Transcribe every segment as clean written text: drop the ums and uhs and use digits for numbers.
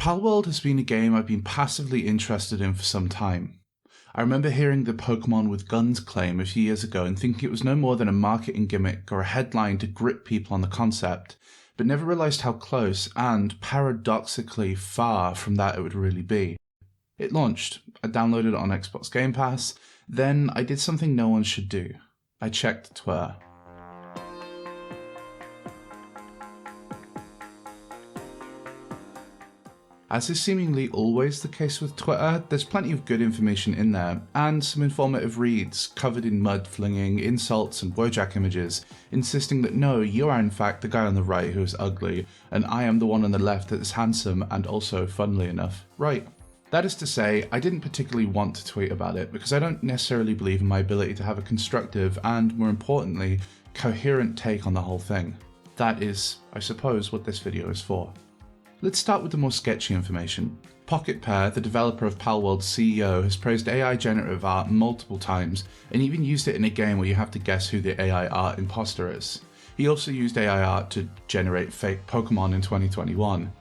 Palworld has been a game I've been passively interested in for some time. I remember hearing the Pokemon with guns claim a few years ago and thinking it was no more than a marketing gimmick or a headline to grip people on the concept, but never realised how close and, paradoxically, far from that it would really be. It launched, I downloaded it on Xbox Game Pass, then I did something no one should do. I checked Twitter. As is seemingly always the case with Twitter, there's plenty of good information in there, and some informative reads covered in mud flinging, insults and Wojak images, insisting that no, you are in fact the guy on the right who is ugly, and I am the one on the left that is handsome and also, funnily enough, right. That is to say, I didn't particularly want to tweet about it because I don't necessarily believe in my ability to have a constructive and, more importantly, coherent take on the whole thing. That is, I suppose, what this video is for. Let's start with the more sketchy information. PocketPair, the developer of Palworld's CEO, has praised AI generative art multiple times and even used it in a game where you have to guess who the AI art impostor is. He also used AI art to generate fake Pokemon in 2021.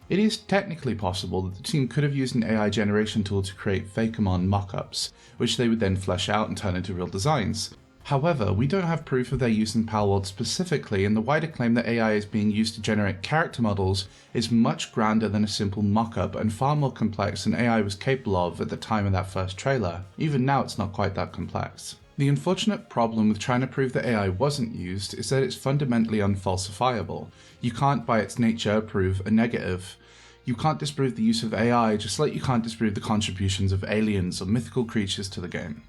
It is technically possible that the team could have used an AI generation tool to create fakemon mockups, which they would then flesh out and turn into real designs. However, we don't have proof of their use in Palworld specifically, and the wider claim that AI is being used to generate character models is much grander than a simple mockup and far more complex than AI was capable of at the time of that first trailer. Even now it's not quite that complex. The unfortunate problem with trying to prove that AI wasn't used is that it's fundamentally unfalsifiable. You can't by its nature prove a negative. You can't disprove the use of AI just like you can't disprove the contributions of aliens or mythical creatures to the game.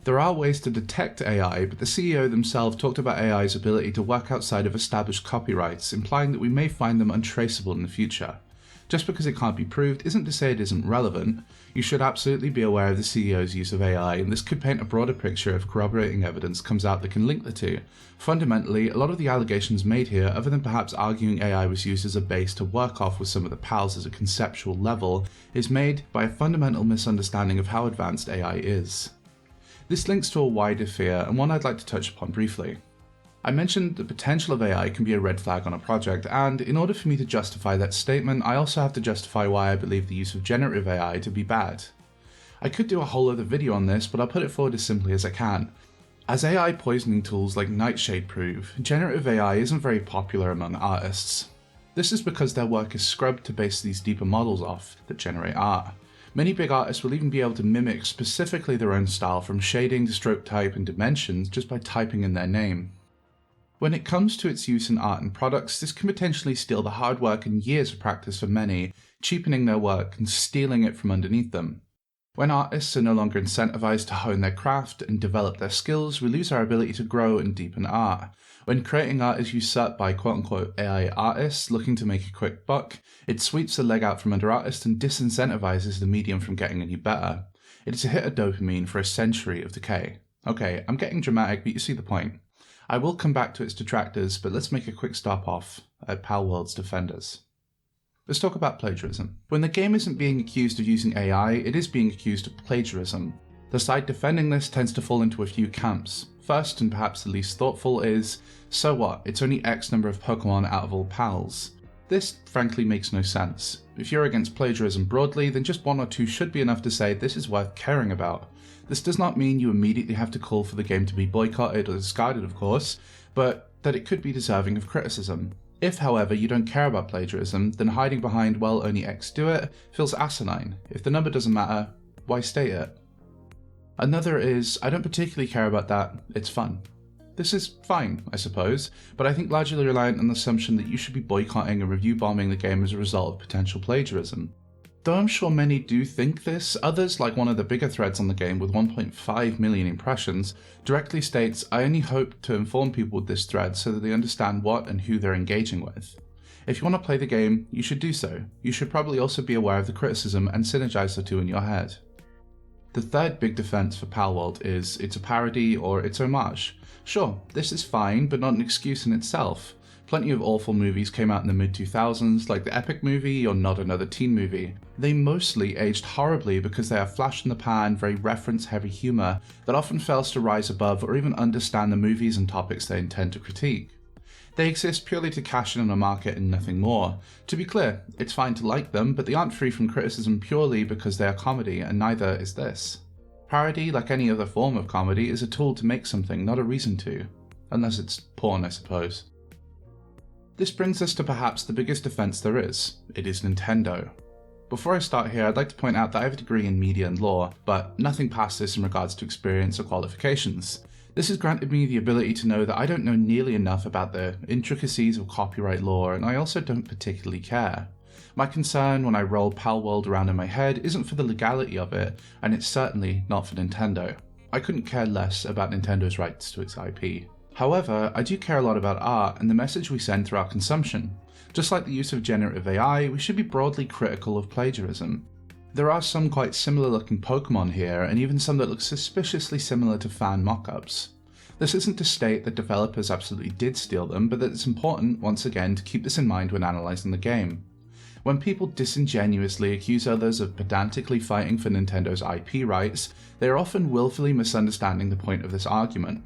There are ways to detect AI, but the CEO themselves talked about AI's ability to work outside of established copyrights, implying that we may find them untraceable in the future. Just because it can't be proved isn't to say it isn't relevant. You should absolutely be aware of the CEO's use of AI, and this could paint a broader picture if corroborating evidence comes out that can link the two. Fundamentally, a lot of the allegations made here, other than perhaps arguing AI was used as a base to work off with some of the PALs at a conceptual level, is made by a fundamental misunderstanding of how advanced AI is. This links to a wider fear, and one I'd like to touch upon briefly. I mentioned the potential of AI can be a red flag on a project, and in order for me to justify that statement, I also have to justify why I believe the use of generative AI to be bad. I could do a whole other video on this, but I'll put it forward as simply as I can. As AI poisoning tools like Nightshade prove, generative AI isn't very popular among artists. This is because their work is scrubbed to base these deeper models off that generate art. Many big artists will even be able to mimic specifically their own style from shading to stroke type and dimensions just by typing in their name. When it comes to its use in art and products, this can potentially steal the hard work and years of practice for many, cheapening their work and stealing it from underneath them. When artists are no longer incentivized to hone their craft and develop their skills, we lose our ability to grow and deepen art. When creating art is usurped by quote-unquote AI artists looking to make a quick buck, it sweeps the leg out from under artists and disincentivizes the medium from getting any better. It is a hit of dopamine for a century of decay. Okay, I'm getting dramatic, but you see the point. I will come back to its detractors, but let's make a quick stop off at Palworld's defenders. Let's talk about plagiarism. When the game isn't being accused of using AI, it is being accused of plagiarism. The side defending this tends to fall into a few camps. First, and perhaps the least thoughtful, is, so what, it's only X number of Pokemon out of all PALs. This, frankly, makes no sense. If you're against plagiarism broadly, then just one or two should be enough to say this is worth caring about. This does not mean you immediately have to call for the game to be boycotted or discarded, of course, but that it could be deserving of criticism. If, however, you don't care about plagiarism, then hiding behind, well, only X do it, feels asinine. If the number doesn't matter, why state it? Another is, I don't particularly care about that, it's fun. This is fine, I suppose, but I think largely reliant on the assumption that you should be boycotting and review bombing the game as a result of potential plagiarism. Though I'm sure many do think this, others, like one of the bigger threads on the game with 1.5 million impressions, directly states, I only hope to inform people with this thread so that they understand what and who they're engaging with. If you want to play the game, you should do so. You should probably also be aware of the criticism and synergize the two in your head. The third big defense for Palworld is it's a parody or it's homage. Sure, this is fine, but not an excuse in itself. Plenty of awful movies came out in the mid-2000s, like the Epic movie or Not Another Teen Movie. They mostly aged horribly because they have flash-in-the-pan, very reference-heavy humour that often fails to rise above or even understand the movies and topics they intend to critique. They exist purely to cash in on a market and nothing more. To be clear, it's fine to like them, but they aren't free from criticism purely because they are comedy, and neither is this. Parody, like any other form of comedy, is a tool to make something, not a reason to. Unless it's porn, I suppose. This brings us to perhaps the biggest offence there is. It is Nintendo. Before I start here, I'd like to point out that I have a degree in media and law, but nothing past this in regards to experience or qualifications. This has granted me the ability to know that I don't know nearly enough about the intricacies of copyright law, and I also don't particularly care. My concern when I roll Palworld around in my head isn't for the legality of it, and it's certainly not for Nintendo. I couldn't care less about Nintendo's rights to its IP. However, I do care a lot about art and the message we send through our consumption. Just like the use of generative AI, we should be broadly critical of plagiarism. There are some quite similar looking Pokemon here, and even some that look suspiciously similar to fan mockups. This isn't to state that developers absolutely did steal them, but that it's important, once again, to keep this in mind when analysing the game. When people disingenuously accuse others of pedantically fighting for Nintendo's IP rights, they are often willfully misunderstanding the point of this argument.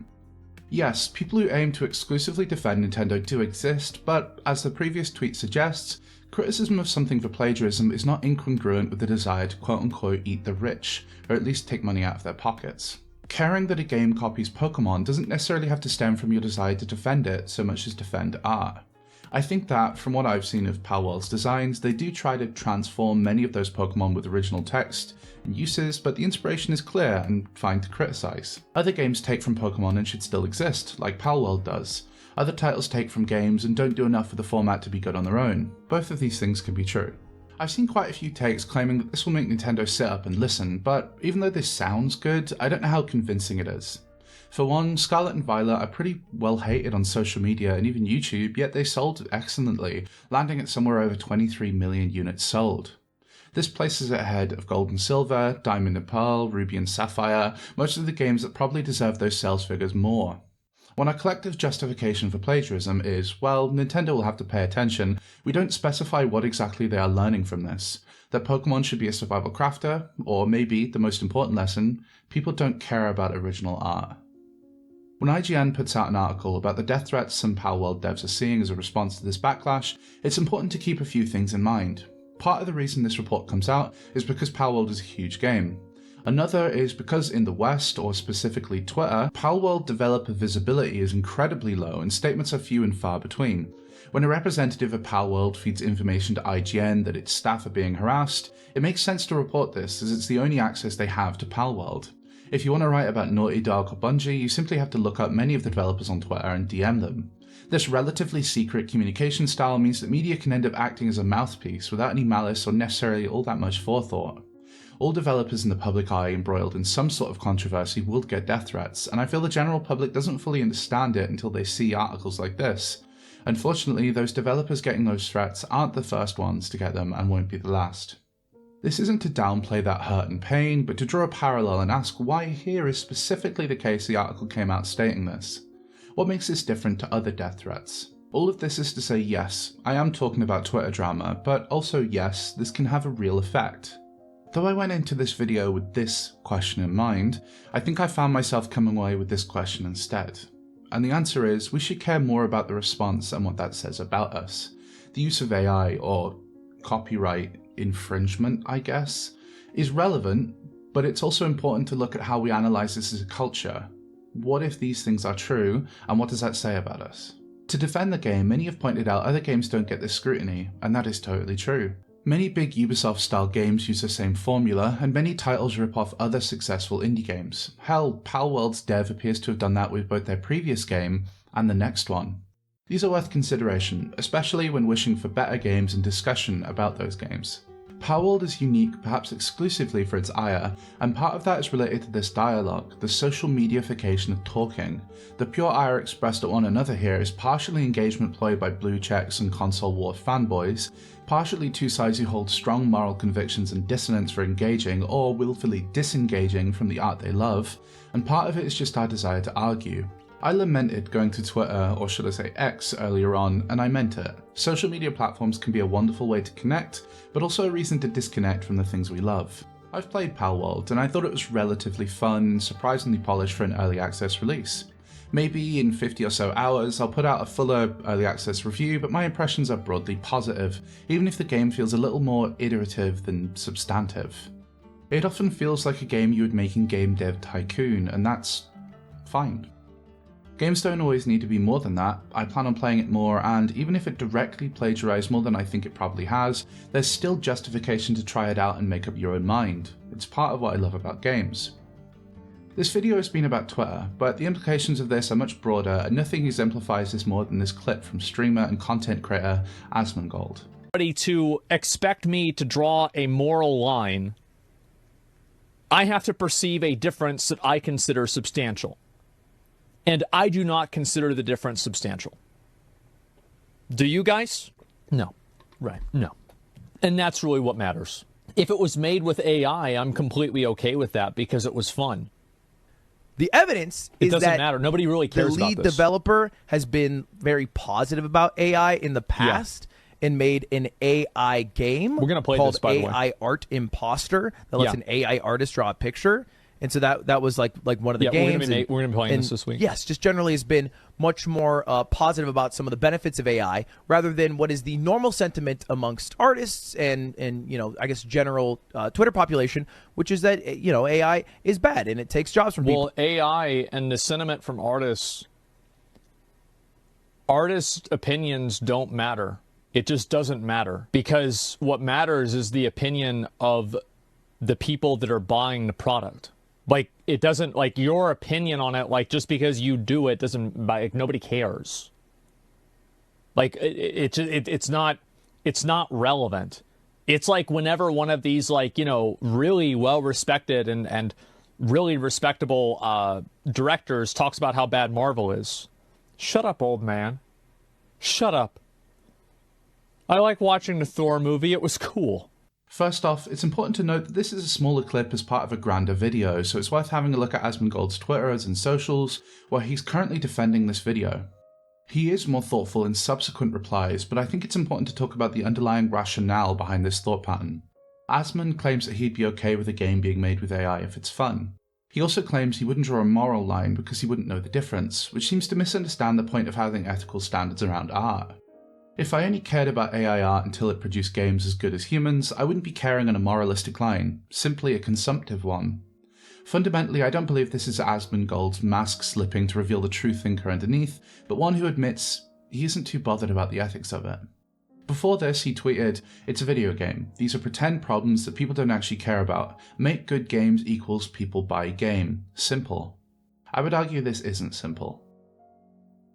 Yes, people who aim to exclusively defend Nintendo do exist, but as the previous tweet suggests, criticism of something for plagiarism is not incongruent with the desire to quote-unquote eat the rich, or at least take money out of their pockets. Caring that a game copies Pokemon doesn't necessarily have to stem from your desire to defend it so much as defend art. I think that, from what I've seen of Palworld's designs, they do try to transform many of those Pokemon with original text and uses, but the inspiration is clear and fine to criticise. Other games take from Pokemon and should still exist, like Palworld does. Other titles take from games and don't do enough for the format to be good on their own. Both of these things can be true. I've seen quite a few takes claiming that this will make Nintendo sit up and listen, but even though this sounds good, I don't know how convincing it is. For one, Scarlet and Violet are pretty well hated on social media and even YouTube, yet they sold excellently, landing at somewhere over 23 million units sold. This places it ahead of Gold and Silver, Diamond and Pearl, Ruby and Sapphire, most of the games that probably deserve those sales figures more. When our collective justification for plagiarism is, well, Nintendo will have to pay attention, we don't specify what exactly they are learning from this. That Pokemon should be a survival crafter, or maybe, the most important lesson, people don't care about original art. When IGN puts out an article about the death threats some Palworld devs are seeing as a response to this backlash, it's important to keep a few things in mind. Part of the reason this report comes out is because Palworld is a huge game. Another is because in the West, or specifically Twitter, Palworld developer visibility is incredibly low and statements are few and far between. When a representative of Palworld feeds information to IGN that its staff are being harassed, it makes sense to report this as it's the only access they have to Palworld. If you want to write about Naughty Dog or Bungie, you simply have to look up many of the developers on Twitter and DM them. This relatively secret communication style means that media can end up acting as a mouthpiece without any malice or necessarily all that much forethought. All developers in the public eye embroiled in some sort of controversy will get death threats, and I feel the general public doesn't fully understand it until they see articles like this. Unfortunately, those developers getting those threats aren't the first ones to get them and won't be the last. This isn't to downplay that hurt and pain, but to draw a parallel and ask why here is specifically the case the article came out stating this. What makes this different to other death threats? All of this is to say yes, I am talking about Twitter drama, but also yes, this can have a real effect. Though I went into this video with this question in mind, I think I found myself coming away with this question instead. And the answer is, we should care more about the response and what that says about us. The use of AI, or copyright infringement, I guess, is relevant, but it's also important to look at how we analyse this as a culture. What if these things are true, and what does that say about us? To defend the game, many have pointed out other games don't get this scrutiny, and that is totally true. Many big Ubisoft-style games use the same formula, and many titles rip off other successful indie games. Hell, Palworld's dev appears to have done that with both their previous game and the next one. These are worth consideration, especially when wishing for better games and discussion about those games. Palworld is unique, perhaps exclusively for its ire, and part of that is related to this dialogue, the social mediaification of talking. The pure ire expressed at one another here is partially engagement ploy by blue checks and console war fanboys, partially two sides who hold strong moral convictions and dissonance for engaging or willfully disengaging from the art they love, and part of it is just our desire to argue. I lamented going to Twitter, or should I say X, earlier on, and I meant it. Social media platforms can be a wonderful way to connect, but also a reason to disconnect from the things we love. I've played Palworld, and I thought it was relatively fun and surprisingly polished for an early access release. Maybe in 50 or so hours, I'll put out a fuller early access review, but my impressions are broadly positive, even if the game feels a little more iterative than substantive. It often feels like a game you would make in Game Dev Tycoon, and that's fine. Games don't always need to be more than that. I plan on playing it more, and even if it directly plagiarized more than I think it probably has, there's still justification to try it out and make up your own mind. It's part of what I love about games. This video has been about Twitter, but the implications of this are much broader, and nothing exemplifies this more than this clip from streamer and content creator Asmongold. To expect me to draw a moral line, I have to perceive a difference that I consider substantial. And I do not consider the difference substantial. Do you guys? No. Right. No. And that's really what matters. If it was made with AI, I'm completely okay with that because it was fun. The evidence is that it doesn't matter. Nobody really cares about this. The lead developer has been very positive about AI in the past and made an AI game We're gonna play called this, by the way. AI Art Impostor that lets an AI artist draw a picture. And so that was like one of the games. We're going to be playing this week. Yes, just generally has been much more positive about some of the benefits of AI rather than what is the normal sentiment amongst artists and I guess general Twitter population, which is that AI is bad and it takes jobs from people. Well, AI and the sentiment from artists opinions don't matter. It just doesn't matter because what matters is the opinion of the people that are buying the product. Like, it doesn't, like, your opinion on it, like, just because you do it doesn't, like, nobody cares. Like, it's not relevant. It's like whenever one of these, like, really well-respected and really respectable directors talks about how bad Marvel is. Shut up, old man. Shut up. I like watching the Thor movie. It was cool. First off, it's important to note that this is a smaller clip as part of a grander video, so it's worth having a look at Asmongold's Twitters and socials, where he's currently defending this video. He is more thoughtful in subsequent replies, but I think it's important to talk about the underlying rationale behind this thought pattern. Asmon claims that he'd be okay with a game being made with AI if it's fun. He also claims he wouldn't draw a moral line because he wouldn't know the difference, which seems to misunderstand the point of having ethical standards around art. If I only cared about AI art until it produced games as good as humans, I wouldn't be caring on a moralistic line, simply a consumptive one. Fundamentally, I don't believe this is Asmongold's mask slipping to reveal the true thinker underneath, but one who admits he isn't too bothered about the ethics of it. Before this, he tweeted, "It's a video game. These are pretend problems that people don't actually care about. Make good games equals people buy game. Simple." I would argue this isn't simple.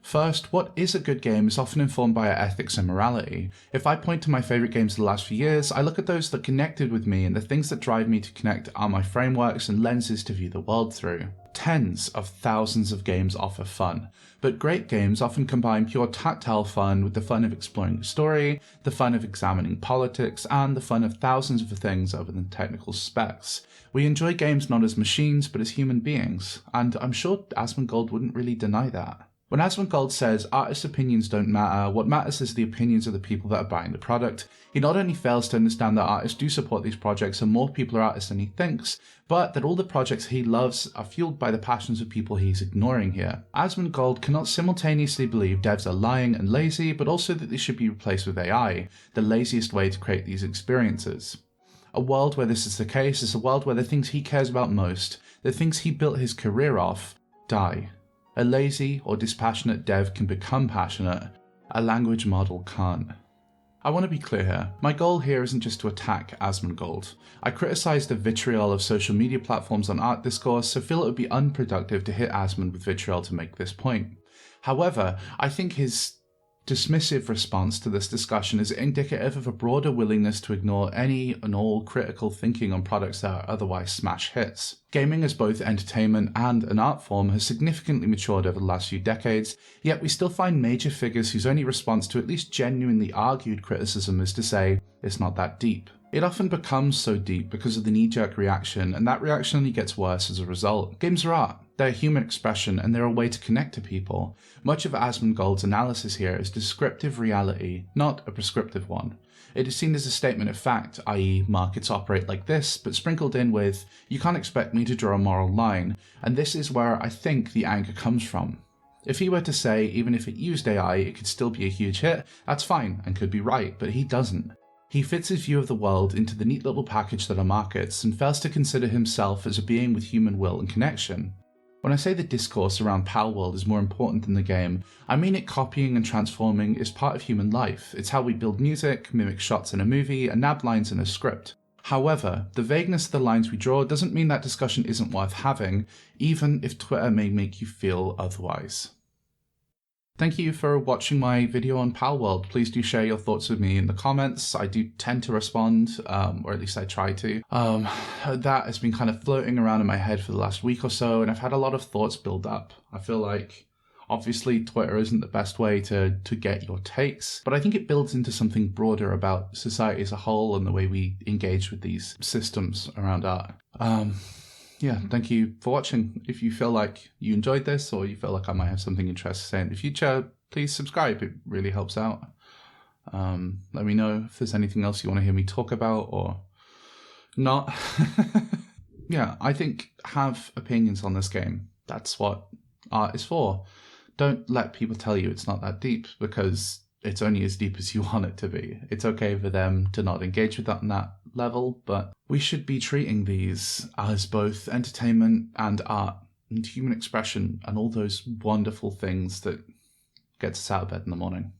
First, what is a good game is often informed by our ethics and morality. If I point to my favourite games of the last few years, I look at those that connected with me, and the things that drive me to connect are my frameworks and lenses to view the world through. Tens of thousands of games offer fun, but great games often combine pure tactile fun with the fun of exploring the story, the fun of examining politics, and the fun of thousands of things other than technical specs. We enjoy games not as machines, but as human beings, and I'm sure Asmongold wouldn't really deny that. When Asmongold says artists' opinions don't matter, what matters is the opinions of the people that are buying the product, he not only fails to understand that artists do support these projects and more people are artists than he thinks, but that all the projects he loves are fueled by the passions of people he's ignoring here. Asmongold cannot simultaneously believe devs are lying and lazy, but also that they should be replaced with AI, the laziest way to create these experiences. A world where this is the case is a world where the things he cares about most, the things he built his career off, die. A lazy or dispassionate dev can become passionate, a language model can't. I want to be clear here, my goal here isn't just to attack Asmongold. I criticise the vitriol of social media platforms on art discourse, so feel it would be unproductive to hit Asmon with vitriol to make this point. However, I think his dismissive response to this discussion is indicative of a broader willingness to ignore any and all critical thinking on products that are otherwise smash hits. Gaming as both entertainment and an art form has significantly matured over the last few decades, yet we still find major figures whose only response to at least genuinely argued criticism is to say, it's not that deep. It often becomes so deep because of the knee-jerk reaction, and that reaction only gets worse as a result. Games are art. They're human expression, and they're a way to connect to people. Much of Asmongold's analysis here is descriptive reality, not a prescriptive one. It is seen as a statement of fact, i.e. markets operate like this, but sprinkled in with, you can't expect me to draw a moral line, and this is where I think the anger comes from. If he were to say, even if it used AI, it could still be a huge hit, that's fine and could be right, but he doesn't. He fits his view of the world into the neat little package that are markets and fails to consider himself as a being with human will and connection. When I say the discourse around Palworld is more important than the game, I mean it copying and transforming is part of human life. It's how we build music, mimic shots in a movie, and nab lines in a script. However, the vagueness of the lines we draw doesn't mean that discussion isn't worth having, even if Twitter may make you feel otherwise. Thank you for watching my video on Palworld. Please do share your thoughts with me in the comments. I do tend to respond, or at least I try to. That has been kind of floating around in my head for the last week or so, and I've had a lot of thoughts build up. I feel like, obviously, Twitter isn't the best way to get your takes, but I think it builds into something broader about society as a whole and the way we engage with these systems around art. Yeah, thank you for watching. If you feel like you enjoyed this or you feel like I might have something interesting to say in the future, please subscribe. It really helps out. Let me know if there's anything else you want to hear me talk about or not. Yeah, I think have opinions on this game. That's what art is for. Don't let people tell you it's not that deep, because it's only as deep as you want it to be. It's okay for them to not engage with that on that level, but we should be treating these as both entertainment and art and human expression and all those wonderful things that gets us out of bed in the morning.